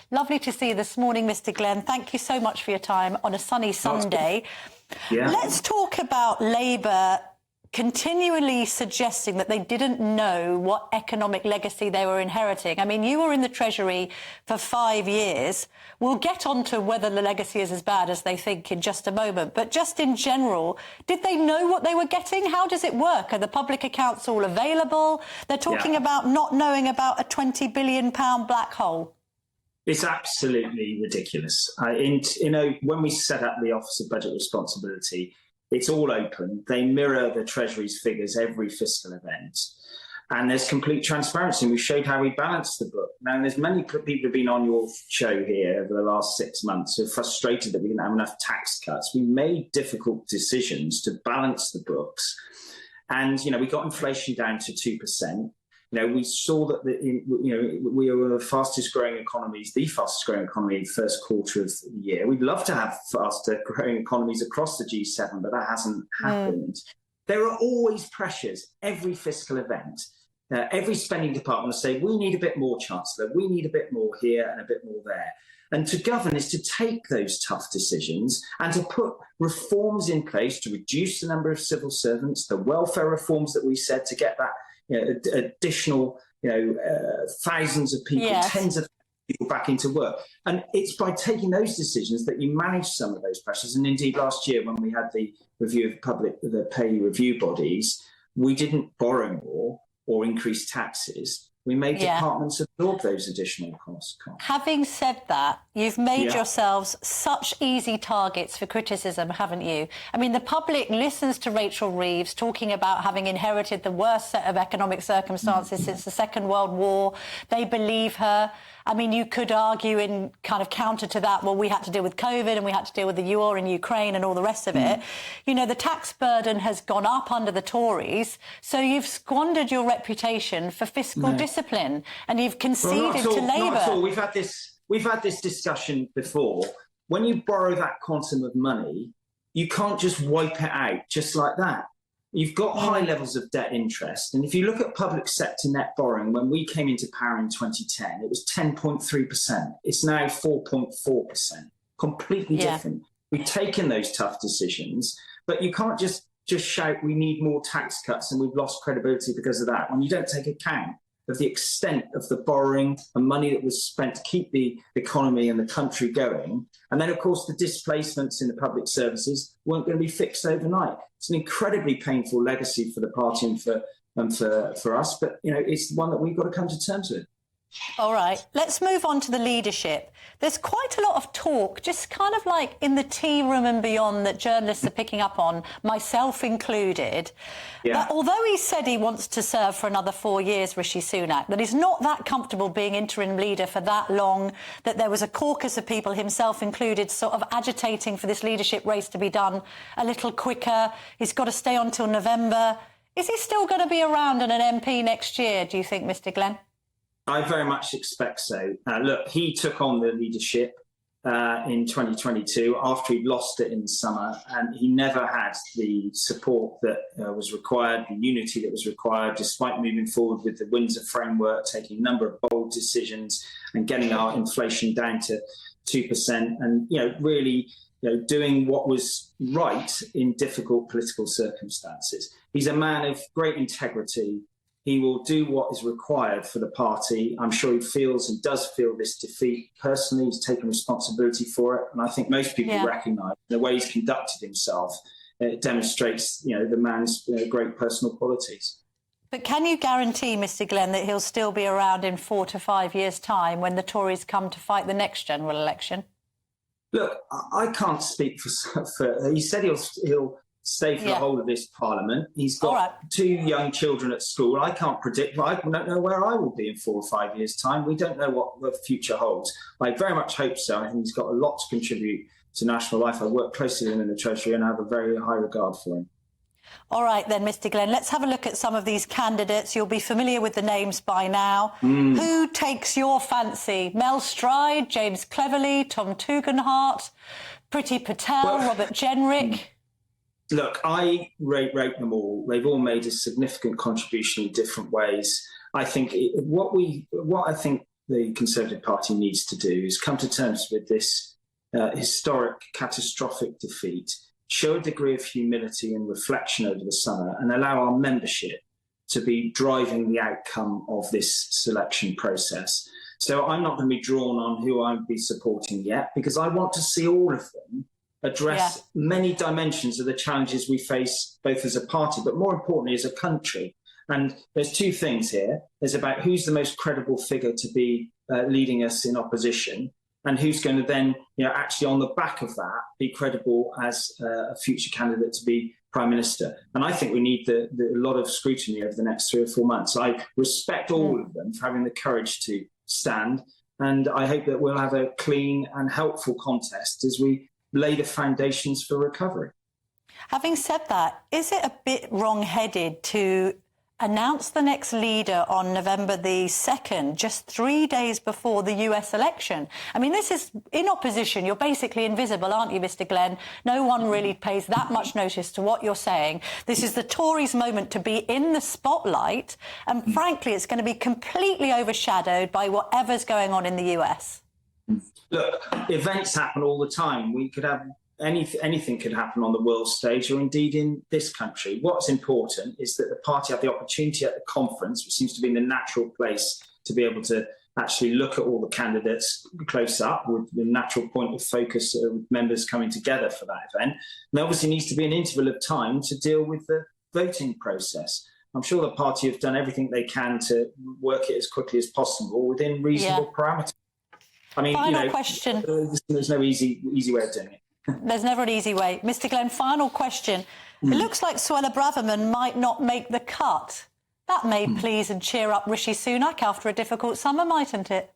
Lovely to see you this morning, Mr. Glenn. Thank you so much for your time on a sunny Sunday. Yeah. Let's talk about Labour continually suggesting that they didn't know what economic legacy they were inheriting. I mean, you were in the Treasury for 5 years. We'll get on to whether the legacy is as bad as they think in just a moment. But just in general, did they know what they were getting? How does it work? Are the public accounts all available? They're talking about not knowing about a £20 billion black hole. It's absolutely ridiculous. When we set up the Office of Budget Responsibility, it's all open. They mirror the Treasury's figures every fiscal event. And there's complete transparency. We showed how we balanced the book. Now, there's many people who've been on your show here over the last 6 months who are frustrated that we didn't have enough tax cuts. We made difficult decisions to balance the books. And, we got inflation down to 2%. We saw that we were the fastest growing economy in the first quarter of the year. We'd love to have faster growing economies across the G7, but that hasn't happened. There are always pressures, every fiscal event. Every spending department will say, we need a bit more, Chancellor, we need a bit more here and a bit more there. And to govern is to take those tough decisions and to put reforms in place to reduce the number of civil servants, the welfare reforms that we said to get that additional, thousands of people, tens of people back into work. And it's by taking those decisions that you manage some of those pressures. And indeed, last year, when we had the review of the pay review bodies, we didn't borrow more or increase taxes. We made departments absorb those additional costs. Having said that, you've made yourselves such easy targets for criticism, haven't you? I mean, the public listens to Rachel Reeves talking about having inherited the worst set of economic circumstances since the Second World War. They believe her. I mean, you could argue in kind of counter to that, well, we had to deal with COVID and we had to deal with the war in Ukraine and all the rest of it. The tax burden has gone up under the Tories, so you've squandered your reputation for fiscal discipline and you've conceded to Labour. Not at all. We've had this discussion before. When you borrow that quantum of money, you can't just wipe it out just like that. You've got high levels of debt interest. And if you look at public sector net borrowing, when we came into power in 2010, it was 10.3%. It's now 4.4%. Completely different. We've taken those tough decisions, but you can't just shout, we need more tax cuts and we've lost credibility because of that, when you don't take account of the extent of the borrowing and money that was spent to keep the economy and the country going. And then, of course, the displacements in the public services weren't going to be fixed overnight. It's an incredibly painful legacy for the party and for us, but, it's one that we've got to come to terms with. All right, let's move on to the leadership. There's quite a lot of talk, just kind of like in the tea room and beyond, that journalists are picking up on, myself included, that although he said he wants to serve for another 4 years, Rishi Sunak, that he's not that comfortable being interim leader for that long, that there was a caucus of people, himself included, sort of agitating for this leadership race to be done a little quicker. He's got to stay on till November. Is he still going to be around and an MP next year, do you think, Mr. Glenn? I very much expect so. Look, he took on the leadership in 2022 after he'd lost it in the summer, and he never had the support that was required, the unity that was required, despite moving forward with the Windsor framework, taking a number of bold decisions and getting our inflation down to 2%, and really doing what was right in difficult political circumstances. He's a man of great integrity. He will do what is required for the party. I'm sure he feels and does feel this defeat personally. He's taken responsibility for it. And I think most people recognise the way he's conducted himself. It demonstrates, the man's great personal qualities. But can you guarantee, Mr. Glenn, that he'll still be around in 4 to 5 years' time when the Tories come to fight the next general election? Look, I can't speak for he said he'll stay for the whole of this parliament. He's got 2 young children at school. I can't predict. I don't know where I will be in 4 or 5 years' time. We don't know what the future holds. I very much hope so. I think he's got a lot to contribute to national life. I work closely with him in the Treasury and I have a very high regard for him. All right, then, Mr. Glenn, let's have a look at some of these candidates. You'll be familiar with the names by now. Who takes your fancy? Mel Stride, James Cleverly, Tom Tugendhat, Priti Patel, Robert Jenrick? Look, I rate them all. They've all made a significant contribution in different ways. I think what I think the Conservative Party needs to do is come to terms with this historic, catastrophic defeat, show a degree of humility and reflection over the summer, and allow our membership to be driving the outcome of this selection process. So I'm not going to be drawn on who I would be supporting yet, because I want to see all of them address many dimensions of the challenges we face, both as a party, but more importantly, as a country. And there's two things here. There's about who's the most credible figure to be leading us in opposition, and who's going to then, actually on the back of that, be credible as a future candidate to be Prime Minister. And I think we need a lot of scrutiny over the next 3 or 4 months. I respect all of them for having the courage to stand, and I hope that we'll have a clean and helpful contest as we lay the foundations for recovery. Having said that, is it a bit wrong-headed to announce the next leader on November the 2nd, just 3 days before the US election? I mean, this is, in opposition, you're basically invisible, aren't you, Mr. Glenn? No one really pays that much notice to what you're saying. This is the Tories' moment to be in the spotlight, and frankly, it's going to be completely overshadowed by whatever's going on in the US. Look, events happen all the time. We could have anything could happen on the world stage, or indeed in this country. What's important is that the party have the opportunity at the conference, which seems to be the natural place to be able to actually look at all the candidates close up, with the natural point of focus of members coming together for that event. And there obviously needs to be an interval of time to deal with the voting process. I'm sure the party have done everything they can to work it as quickly as possible within reasonable parameters. I mean, final question. There's no easy way of doing it. There's never an easy way. Mr. Glenn, final question. It looks like Suella Braverman might not make the cut. That may please and cheer up Rishi Sunak after a difficult summer, mightn't it?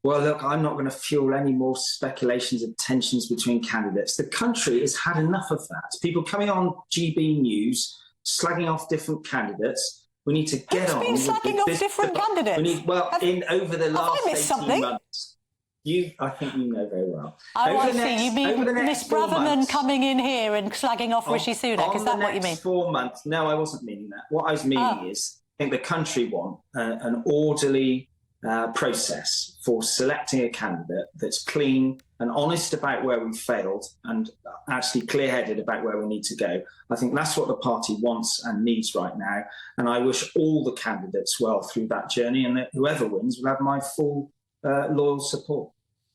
Well, look, I'm not going to fuel any more speculations of tensions between candidates. The country has had enough of that. People coming on GBNews, slagging off different candidates. We need to get on. Who's been slagging off different candidates? Over the last 18 months. I think you know very well. Oh, I see. You mean Miss Braverman coming in here and slagging off Rishi Sunak? Is that what you mean? 4 months. No, I wasn't meaning that. What I was meaning is, I think the country want an orderly process for selecting a candidate that's clean and honest about where we failed, and actually clear-headed about where we need to go. I think that's what the party wants and needs right now. And I wish all the candidates well through that journey, and that whoever wins will have my full loyal support.